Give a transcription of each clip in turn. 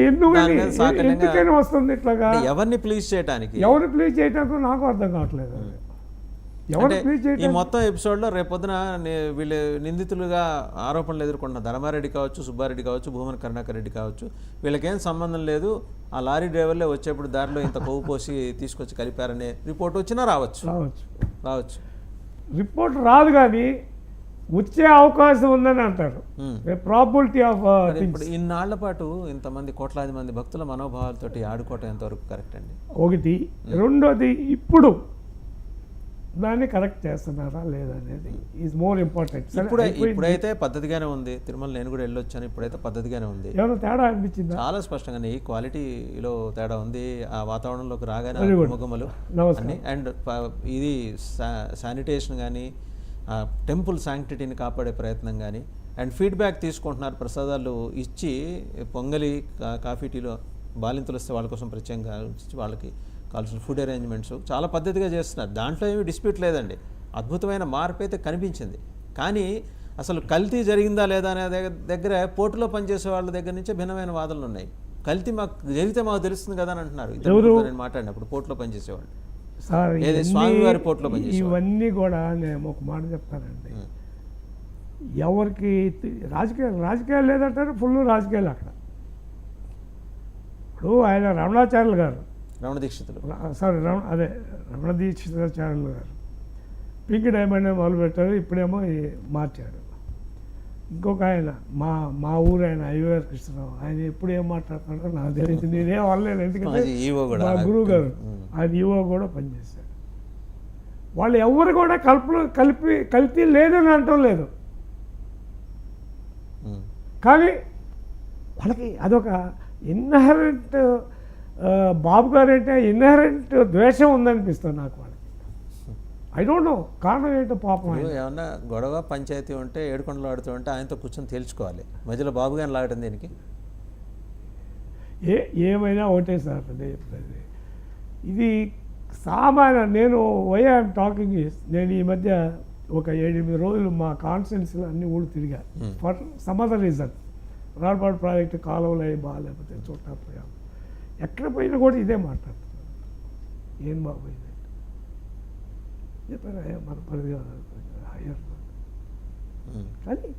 ఎందుకని వస్తుంది ఇట్లాగా? ఎవరిని ప్లీజ్ చేయడానికి నాకు అర్థం కావట్లేదు. ఎవరు ప్లీజ్ చేయడానికి? ఈ మొత్తం ఎపిసోడ్లో రేపొద్దున వీళ్ళు నిందితులుగా ఆరోపణలు ఎదుర్కొంటున్న ధర్మారెడ్డి కావచ్చు, సుబ్బారెడ్డి కావచ్చు, భూమన కరుణాకర్ రెడ్డి కావచ్చు, వీళ్ళకేం సంబంధం లేదు, ఆ లారీ డ్రైవర్లే వచ్చేప్పుడు దారిలో ఇంత కొవ్వు పోసి తీసుకొచ్చి కలిపారనే రిపోర్ట్ వచ్చినా రావచ్చు. రిపోర్ట్ రాదు, కానీ వచ్చే అవకాశం ఉందని అంటారు. ప్రాబిలిటీ ఆఫ్ ఇప్పుడు ఇన్నాళ్ల పాటు ఇంతమంది కోట్లాది మంది భక్తుల మనోభావాలతోటి ఆడుకోవటం ఎంతవరకు కరెక్ట్ అండి? ఒకటి. రెండోది, ఇప్పుడు దాన్ని కరెక్ట్ చేస్తున్నారా లేదా అనేది ఈజ్ మోర్ ఇంపార్టెంట్. ఇప్పుడైతే పద్ధతిగానే ఉంది. తిరుమల నేను కూడా వెళ్ళొచ్చాను, ఇప్పుడైతే పద్ధతిగానే ఉంది. ఏమైనా తేడా అనిపించింది? చాలా స్పష్టంగానే ఈ క్వాలిటీలో తేడా ఉంది. ఆ వాతావరణంలోకి రాగానే ముఖములు అన్ని, అండ్ ఇది శానిటేషన్ కానీ, టెంపుల్ శాంక్టిటీని కాపాడే ప్రయత్నం కానీ, అండ్ ఫీడ్బ్యాక్ తీసుకుంటున్నారు. ప్రసాదాలు ఇచ్చి పొంగలి, కాఫీ, టీలో బాలింతలు వస్తే వాళ్ళ కోసం ప్రత్యేకంగా ఇచ్చి వాళ్ళకి కావాల్సిన ఫుడ్ అరేంజ్మెంట్స్ చాలా పద్ధతిగా చేస్తున్నారు. దాంట్లో ఏమీ డిస్ప్యూట్ లేదండి. అద్భుతమైన మార్పు అయితే కనిపించింది. కానీ అసలు కల్తీ జరిగిందా లేదా అనే దగ్గర పోర్టులో పనిచేసే వాళ్ళ దగ్గర నుంచే భిన్నమైన వాదనలు ఉన్నాయి. కల్తీ జరిగితే మాకు తెలుస్తుంది కదా అని అంటున్నారు. నేను మాట్లాడినప్పుడు పోర్టులో పనిచేసేవాళ్ళు, స్వామివారి పోర్టులో పనిచేసే ఇవన్నీ కూడా నేను ఒక మాట చెప్తానండి. ఎవరికి రాజకీయాలు లేదంటారు, ఫుల్ రాజకీయాలు అక్కడ. ఇప్పుడు ఆయన రమణాచార్యులు గారు, రమణ దీక్షితాచార్యులు గారు పింక్ డైమండ్ మొదలుపెట్టారు, ఇప్పుడేమో మార్చాడు. ఇంకొక ఆయన మా ఊరు ఆయన ఐవర్ కృష్ణరావు, ఆయన ఎప్పుడు ఏం మాట్లాడుతున్నాడో నాకు తెలియదు, నేనేం అనలేను. ఎందుకంటే మా గురువు గారు ఆయన ఈవో కూడా పనిచేశాడు. వాళ్ళు ఎవరు కూడా కల్తీ లేదని అంటం లేదు, కానీ వాళ్ళకి అదొక ఇన్హరెంట్, బాబు గారు అంటే ఇన్హరెంట్ ద్వేషం ఉందనిపిస్తుంది నాకు వాళ్ళకి. ఐ డోంట్ నో కారణం ఏంటో పాపం. ఏమన్నా గొడవ పంచాయతీ ఉంటే ఏడుకొండలు ఆడుతూ ఉంటే ఆయనతో కూర్చొని తేల్చుకోవాలి, మధ్యలో బాబు గారిని లాగటం దీనికి. ఏమైనా ఒకటే సార్, అదే ఇది సామాన్య. నేను వై ఐఎమ్ టాకింగ్ నేను ఈ మధ్య ఒక 7-8 రోజులు మా కాన్స్టిట్యున్సీలో అన్ని ఊళ్ళు తిరిగా ఫర్ సమ్ అదర్ రీజన్. రాడ్పాడు ప్రాజెక్టు కాలువలు అవి బాగాలేకపోతే చూడటం పోయాము. ఎక్కడ పోయినా కూడా ఇదే మాట్లాడుతున్నారు, ఏం బాగుపోయింది చెప్పారు, మన పరిధి హయ్యర్. కానీ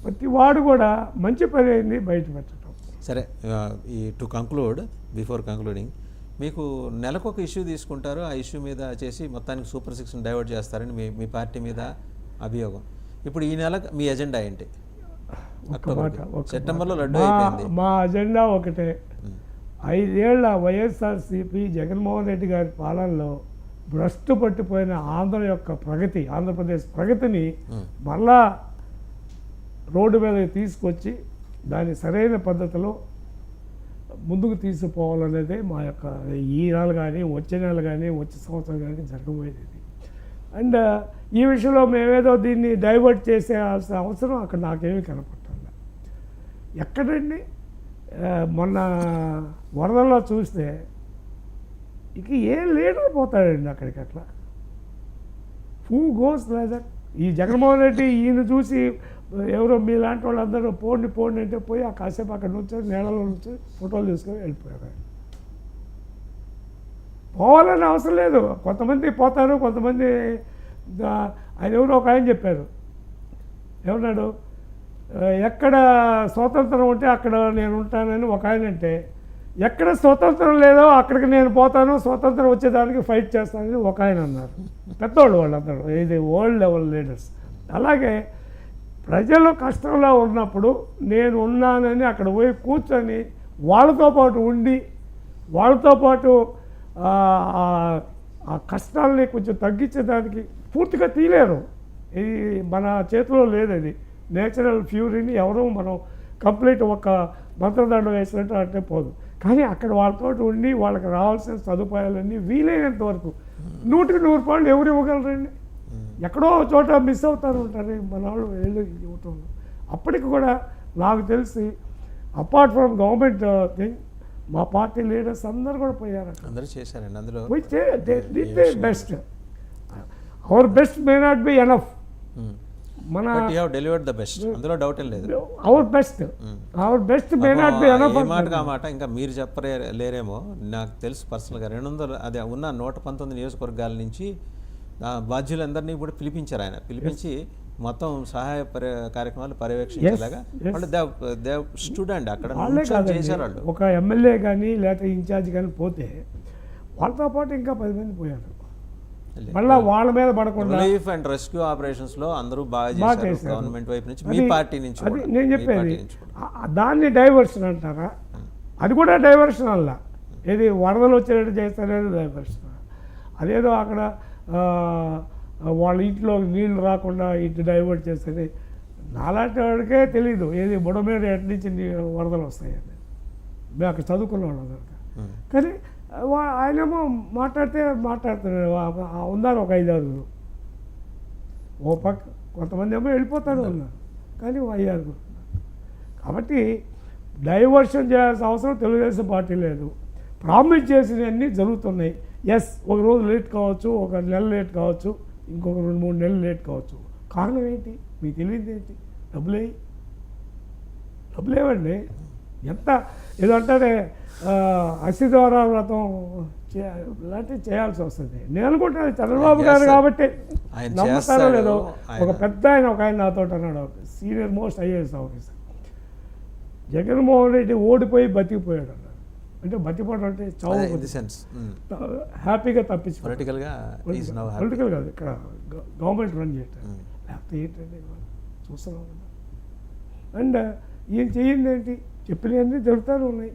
ప్రతి వాడు కూడా మంచి పని అయింది బయట పెట్టడం. సరే, ఈ టు కంక్లూడ్, బిఫోర్ కంక్లూడింగ్, మీకు నెలకొక ఇష్యూ తీసుకుంటారు, ఆ ఇష్యూ మీద చేసి మొత్తానికి సూపర్ 6 డైవర్ట్ చేస్తారని మీ పార్టీ మీద అభియోగం. ఇప్పుడు ఈ నెల మీ ఎజెండా ఏంటి? సెప్టెంబర్లో లడ్డు అయిపోయింది. మా అజెండా ఒకటే, 5 ఏళ్ల వైఎస్ఆర్సీపీ జగన్మోహన్ రెడ్డి గారి పాలనలో భ్రష్టు పట్టిపోయిన ఆంధ్రప్రదేశ్ ప్రగతిని మళ్ళా రోడ్డు మీదకి తీసుకొచ్చి దాన్ని సరైన పద్ధతిలో ముందుకు తీసుకుపోవాలనేదే మా యొక్క ఈ నెల కానీ, వచ్చే నెల కానీ, వచ్చే సంవత్సరం కానీ జరగబోయేది. అండ్ ఈ విషయంలో మేమేదో దీన్ని డైవర్ట్ చేసే అవసరం అక్కడ నాకేమీ కనపట్టాలి. ఎక్కడండి మొన్న వరదల్లో చూస్తే ఇక ఏ లీడర్ పోతాడండి అక్కడికి? అట్లా హూ గోస్ లైక్ దట్? ఈ జగన్మోహన్ రెడ్డి ఈయన చూసి ఎవరో మీలాంటి వాళ్ళందరూ పోండి అంటే పోయి ఆ కాసేపు అక్కడ నుంచి నీళ్ళలో నుంచి ఫోటోలు తీసుకొని వెళ్ళిపోయారు. పోవాలని అవసరం లేదు. కొంతమంది పోతారు, కొంతమంది. ఆయన ఎవరో ఒక ఆయన చెప్పారు, ఏమన్నాడు, ఎక్కడ స్వాతంత్రం ఉంటే అక్కడ నేను ఉంటానని ఒక ఆయన అంటే, ఎక్కడ స్వతంత్రం లేదో అక్కడికి నేను పోతాను, స్వతంత్రం వచ్చేదానికి ఫైట్ చేస్తానని ఒక ఆయన అన్నారు. పెద్దవాళ్ళు వాళ్ళందరూ, ఇది వరల్డ్ లెవెల్ లీడర్స్. అలాగే ప్రజలు కష్టంలో ఉన్నప్పుడు నేను ఉన్నానని అక్కడ పోయి కూర్చొని వాళ్ళతో పాటు ఉండి, వాళ్ళతో పాటు ఆ కష్టాలని కొంచెం తగ్గించేదానికి పూర్తిగా తీయలేరు. ఇది మన చేతిలో లేదు. అది నేచురల్ ఫ్యూరీని ఎవరో మనం కంప్లీట్ ఒక మంత్రదండం వేసినట్టు అంటే పోదు. కానీ అక్కడ వాళ్ళతో ఉండి వాళ్ళకి రావాల్సిన సదుపాయాలన్నీ వీలైనంత వరకు 100% ఎవరు ఇవ్వగలరండి? ఎక్కడో చోట మిస్ అవుతారు ఉంటారు మన వాళ్ళు వెళ్ళి ఇవ్వటంలో. అప్పటికి కూడా నాకు తెలిసి అపార్ట్ ఫ్రమ్ గవర్నమెంట్ థింగ్ మా పార్టీ లీడర్స్ అందరూ కూడా పోయారు, అందరూ చేశారండి. అందులో best. Our best may not be enough. మన but you have delivered the best, అందులో డౌట్ ఏం లేదు. Our best may not be enough. ఏ మాటగా మాట ఇంకా మీరు లేరేమో, నాకు తెలుసు పర్సనల్గా 200 అదే ఉన్న 119 నియోజకవర్గాల నుంచి బాధ్యులందరినీ కూడా పిలిపించారు ఆయన. పిలిపించి మొత్తం సహాయ కార్యక్రమాలు పర్యవేక్షించేలాగా వాళ్ళు స్టూడెంట్ అక్కడ చేశారు. వాళ్ళు ఒక ఎమ్మెల్యే కానీ లేకపోతే ఇన్ఛార్జ్ కానీ పోతే వాళ్ళతో పాటు ఇంకా 10 మంది పోయారు. మళ్ళీ వాళ్ళ మీద పడకుండా రిలీఫ్ అండ్ రెస్క్యూ ఆపరేషన్స్ లో అందరూ బాగా చేశారు గవర్నమెంట్ వైపు నుంచి, మీ పార్టీ నుంచి. అది నేను చెప్పేది, దాన్ని డైవర్షన్ అంటారా? అది కూడా డైవర్షన్ అలా, ఏది వరదలు వచ్చేటట్టు చేస్తారనేది డైవర్షన్. అదేదో అక్కడ వాళ్ళ ఇంట్లో నీళ్లు రాకుండా ఇటు డైవర్ట్ చేస్తే నాలాంటి వాడికే తెలీదు ఏది బుడ మీద ఎటు నుంచి వరదలు వస్తాయని. మేము అక్కడ చదువుకున్న వాళ్ళం కానీ ఆయనేమో మాట్లాడుతున్నాడు. ఉన్నారు ఒక 5-6 ఓ పక్క, కొంతమంది ఏమో వెళ్ళిపోతాడు ఉన్నారు, కానీ 5-6. కాబట్టి డైవర్షన్ చేయాల్సిన అవసరం తెలుగుదేశం పార్టీ లేదు. ప్రామిస్ చేసినవన్నీ జరుగుతున్నాయి. ఎస్, ఒక రోజు లేట్ కావచ్చు, ఒక నెల లేట్ కావచ్చు, ఇంకొక 2-3 నెలలు లేట్ కావచ్చు. కారణం ఏంటి మీకు తెలియదు ఏంటి? డబ్బులేవండి. ఎంత ఏదో అంటే అసిద్వారా వ్రతం ఇలాంటివి చేయాల్సి వస్తుంది. నేను అనుకుంటాను చంద్రబాబు గారు కాబట్టి నమ్ముతారో లేదో, ఒక పెద్ద ఒక ఆయన నాతో అన్నాడు, senior most IAS officer, Jaganmohan Reddy ఓడిపోయి బతికిపోయాడు అన్నాడు. అంటే బతికిపోవడం అంటే చావు, హ్యాపీగా తప్పించి పొలిటికల్ కాదు, ఇక్కడ గవర్నమెంట్ రన్ చేయటం, లేకపోతే ఏంటంటే చూస్తున్నాం. అండ్ ఈయన చేయింది ఏంటి? చెప్పినవన్నీ జరుగుతూనే ఉన్నాయి.